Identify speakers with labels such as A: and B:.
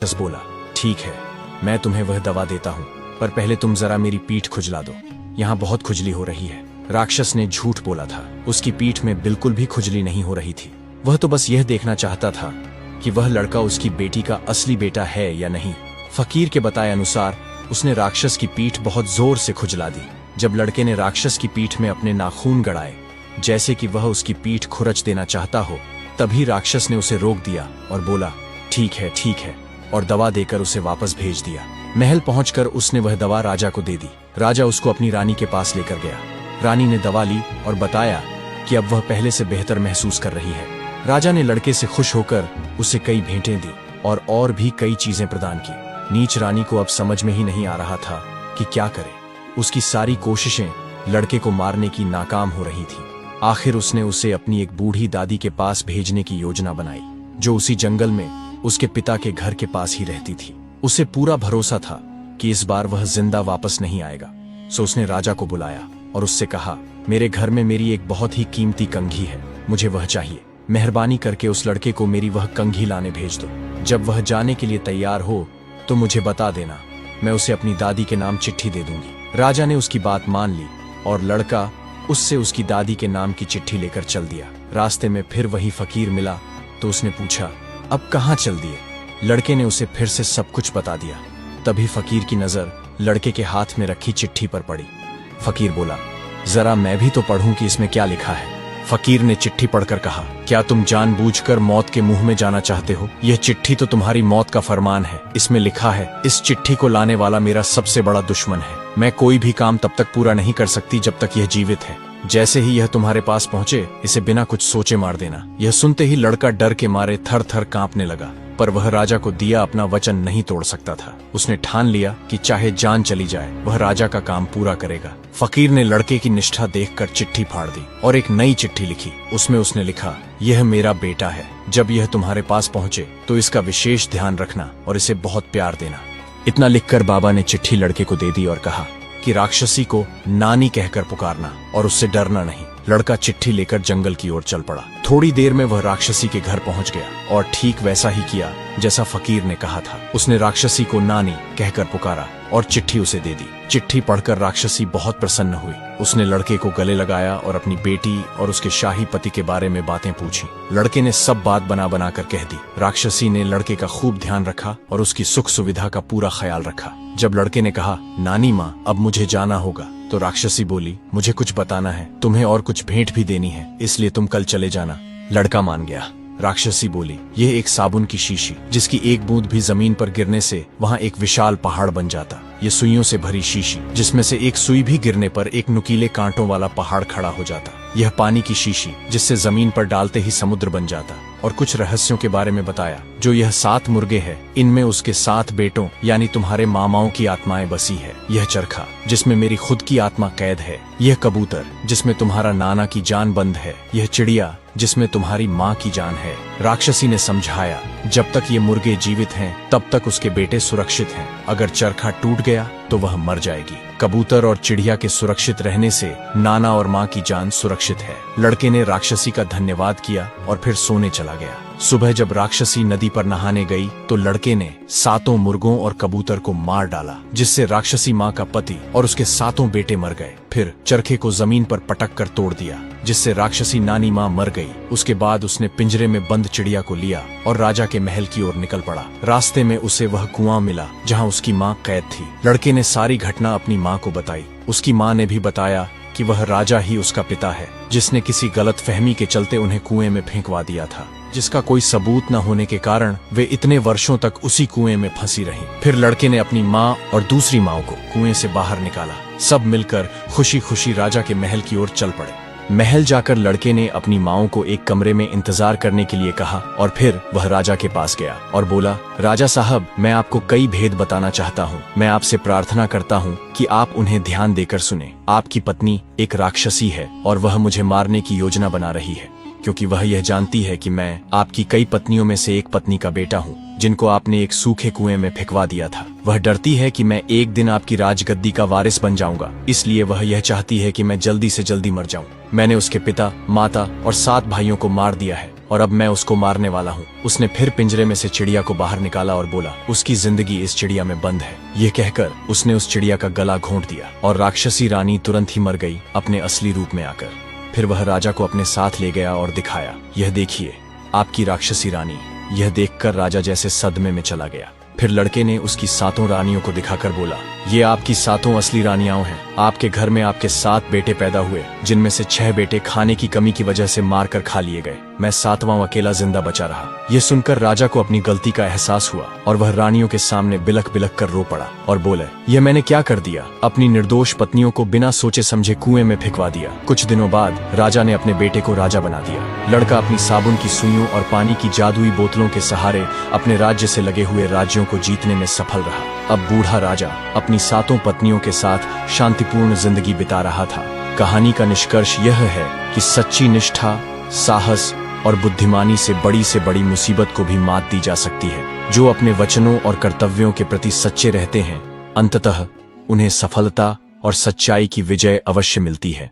A: राक्षस बोला, ठीक है, मैं तुम्हें वह दवा देता हूँ, पर पहले तुम जरा मेरी पीठ खुजला दो, यहाँ बहुत खुजली हो रही है। राक्षस ने झूठ बोला था, उसकी पीठ में बिल्कुल भी खुजली नहीं हो रही थी। वह तो बस यह देखना चाहता था कि वह लड़का उसकी बेटी का असली बेटा है या नहीं। फकीर के बताए अनुसार उसने राक्षस की पीठ बहुत जोर से खुजला दी। जब लड़के ने राक्षस की पीठ में अपने नाखून गड़ाए, जैसे कि वह उसकी पीठ खुरच देना चाहता हो, तभी राक्षस ने उसे रोक दिया और बोला, ठीक है, और दवा देकर उसे वापस भेज दिया। महल पहुंचकर उसने वह दवा राजा को दे दी। राजा उसको अपनी रानी के पास लेकर गया। रानी ने दवा ली और बताया कि अब वह पहले से बेहतर महसूस कर रही है। राजा ने लड़के से खुश होकर उसे कई भेंटें दी और भी कई चीजें प्रदान की। नीच रानी को अब समझ में ही नहीं आ रहा था कि क्या करे। उसकी सारी कोशिशें लड़के को मारने की नाकाम हो रही थी। आखिर उसने उसे अपनी एक बूढ़ी दादी के पास भेजने की योजना बनाई, जो उसी जंगल में उसके पिता के घर के पास ही रहती थी। उसे पूरा भरोसा था कि इस बार वह जिंदा वापस नहीं आएगा। सो उसने राजा को बुलाया और उससे कहा, मेरे घर में मेरी एक बहुत ही कीमती कंघी है, मुझे वह चाहिए। मेहरबानी करके उस लड़के को मेरी वह कंघी लाने भेज दो। जब वह जाने के लिए तैयार हो तो मुझे बता देना, मैं उसे अपनी दादी के नाम चिट्ठी दे दूंगी। राजा ने उसकी बात मान ली और लड़का उससे उसकी दादी के नाम की चिट्ठी लेकर चल दिया। रास्ते में फिर वही फकीर मिला तो उसने पूछा, अब कहाँ चल दिए? लड़के ने उसे फिर से सब कुछ बता दिया। तभी फकीर की नजर लड़के के हाथ में रखी चिट्ठी पर पड़ी। फकीर बोला, जरा मैं भी तो पढ़ूं कि इसमें क्या लिखा है। फकीर ने चिट्ठी पढ़कर कहा, क्या तुम जानबूझकर मौत के मुंह में जाना चाहते हो? यह चिट्ठी तो तुम्हारी मौत का फरमान है। इसमें लिखा है, इस चिट्ठी को लाने वाला मेरा सबसे बड़ा दुश्मन है। मैं कोई भी काम तब तक पूरा नहीं कर सकती जब तक यह जीवित है। जैसे ही यह तुम्हारे पास पहुंचे, इसे बिना कुछ सोचे मार देना। यह सुनते ही लड़का डर के मारे थर थर कांपने लगा, पर वह राजा को दिया अपना वचन नहीं तोड़ सकता था। उसने ठान लिया कि चाहे जान चली जाए, वह राजा का काम पूरा करेगा। फकीर ने लड़के की निष्ठा देखकर चिट्ठी फाड़ दी और एक नई चिट्ठी लिखी। उसमें उसने लिखा, यह मेरा बेटा है। जब यह तुम्हारे पास पहुंचे तो इसका विशेष ध्यान रखना और इसे बहुत प्यार देना। इतना लिखकर बाबा ने चिट्ठी लड़के को दे दी और कहा कि राक्षसी को नानी कहकर पुकारना और उससे डरना नहीं। लड़का चिट्ठी लेकर जंगल की ओर चल पड़ा। थोड़ी देर में वह राक्षसी के घर पहुंच गया और ठीक वैसा ही किया जैसा फकीर ने कहा था। उसने राक्षसी को नानी कहकर पुकारा और चिट्ठी उसे दे दी। चिट्ठी पढ़कर राक्षसी बहुत प्रसन्न हुई। उसने लड़के को गले लगाया और अपनी बेटी और उसके शाही पति के बारे में बातें पूछी। लड़के ने सब बात बना बना कर कह दी। राक्षसी ने लड़के का खूब ध्यान रखा और उसकी सुख सुविधा का पूरा ख्याल रखा। जब लड़के ने कहा, नानी माँ, अब मुझे जाना होगा, तो राक्षसी बोली, मुझे कुछ बताना है, तुम्हें और कुछ भेंट भी देनी है, इसलिए तुम कल चले जाना। लड़का मान गया। राक्षसी बोली, यह एक साबुन की शीशी, जिसकी एक बूंद भी जमीन पर गिरने से वहाँ एक विशाल पहाड़ बन जाता। ये सुइयों से भरी शीशी, जिसमें से एक सुई भी गिरने पर एक नुकीले कांटों वाला पहाड़ खड़ा हो जाता। यह पानी की शीशी, जिससे जमीन पर डालते ही समुद्र बन जाता। और कुछ रहस्यों के बारे में बताया। जो यह 7 मुर्गे हैं, इनमें उसके 7 बेटों यानी तुम्हारे मामाओं की आत्माएं बसी है। यह चरखा, जिसमें मेरी खुद की आत्मा कैद है। यह कबूतर, जिसमें तुम्हारा नाना की जान बंद है। यह चिड़िया, जिसमें तुम्हारी माँ की जान है। राक्षसी ने समझाया, जब तक ये मुर्गे जीवित हैं, तब तक उसके बेटे सुरक्षित हैं। अगर चरखा टूट गया तो वह मर जाएगी। कबूतर और चिड़िया के सुरक्षित रहने से नाना और माँ की जान सुरक्षित है। लड़के ने राक्षसी का धन्यवाद किया और फिर सोने चला गया। सुबह जब राक्षसी नदी पर नहाने गई तो लड़के ने 7 मुर्गों और कबूतर को मार डाला, जिससे राक्षसी माँ का पति और उसके 7 बेटे मर गए। फिर चरखे को जमीन पर पटक कर तोड़ दिया, जिससे राक्षसी नानी माँ मर गई। उसके बाद उसने पिंजरे में बंद चिड़िया को लिया और राजा के महल की ओर निकल पड़ा। रास्ते में उसे वह कुआं मिला जहाँ उसकी माँ कैद थी। लड़के ने सारी घटना अपनी माँ को बताई। उसकी माँ ने भी बताया कि वह राजा ही उसका पिता है, जिसने किसी गलतफहमी के चलते उन्हें कुएं में फेंकवा दिया था, जिसका कोई सबूत न होने के कारण वे इतने वर्षों तक उसी कुएं में फंसी रहीं। फिर लड़के ने अपनी माँ और दूसरी माँ को कुएं से बाहर निकाला। सब मिलकर खुशी खुशी राजा के महल की ओर चल पड़े। महल जाकर लड़के ने अपनी माँओं को एक कमरे में इंतजार करने के लिए कहा और फिर वह राजा के पास गया और बोला, राजा साहब, मैं आपको कई भेद बताना चाहता हूँ। मैं आपसे प्रार्थना करता हूँ कि आप उन्हें ध्यान देकर सुने। आपकी पत्नी एक राक्षसी है और वह मुझे मारने की योजना बना रही है, क्योंकि वह यह जानती है कि मैं आपकी कई पत्नियों में से एक पत्नी का बेटा हूँ, जिनको आपने एक सूखे कुएं में फेंकवा दिया था। वह डरती है कि मैं एक दिन आपकी राजगद्दी का वारिस बन जाऊंगा, इसलिए वह यह चाहती है कि मैं जल्दी से जल्दी मर जाऊं। मैंने उसके पिता, माता और 7 भाइयों को मार दिया है और अब मैं उसको मारने वाला हूँ। उसने फिर पिंजरे में से चिड़िया को बाहर निकाला और बोला, उसकी जिंदगी इस चिड़िया में बंद है। ये कहकर उसने उस चिड़िया का गला घोंट दिया और राक्षसी रानी तुरंत ही मर गई अपने असली रूप में आकर। फिर वह राजा को अपने साथ ले गया और दिखाया, यह देखिए आपकी राक्षसी रानी। यह देखकर राजा जैसे सदमे में चला गया। फिर लड़के ने उसकी 7 रानियों को दिखाकर बोला, ये आपकी 7 असली रानियां हैं। आपके घर में आपके 7 बेटे पैदा हुए, जिनमें से 6 बेटे खाने की कमी की वजह से मार कर खा लिए गए। मैं 7वां अकेला जिंदा बचा रहा। ये सुनकर राजा को अपनी गलती का एहसास हुआ और वह रानियों के सामने बिलख बिलख कर रो पड़ा और बोले, यह मैंने क्या कर दिया? अपनी निर्दोष पत्नियों को बिना सोचे समझे कुएं में फेंकवा दिया। कुछ दिनों बाद राजा ने अपने बेटे को राजा बना दिया। लड़का अपनी साबुन की सुइयों और पानी की जादुई बोतलों के सहारे अपने राज्य से लगे हुए राज्यों को जीतने में सफल रहा। अब बूढ़ा राजा अपनी 7 पत्नियों के साथ शांतिपूर्ण जिंदगी बिता रहा था। कहानी का निष्कर्ष यह है कि सच्ची निष्ठा, साहस और बुद्धिमानी से बड़ी मुसीबत को भी मात दी जा सकती है। जो अपने वचनों और कर्तव्यों के प्रति सच्चे रहते हैं, अंततः उन्हें सफलता और सच्चाई की विजय अवश्य मिलती है।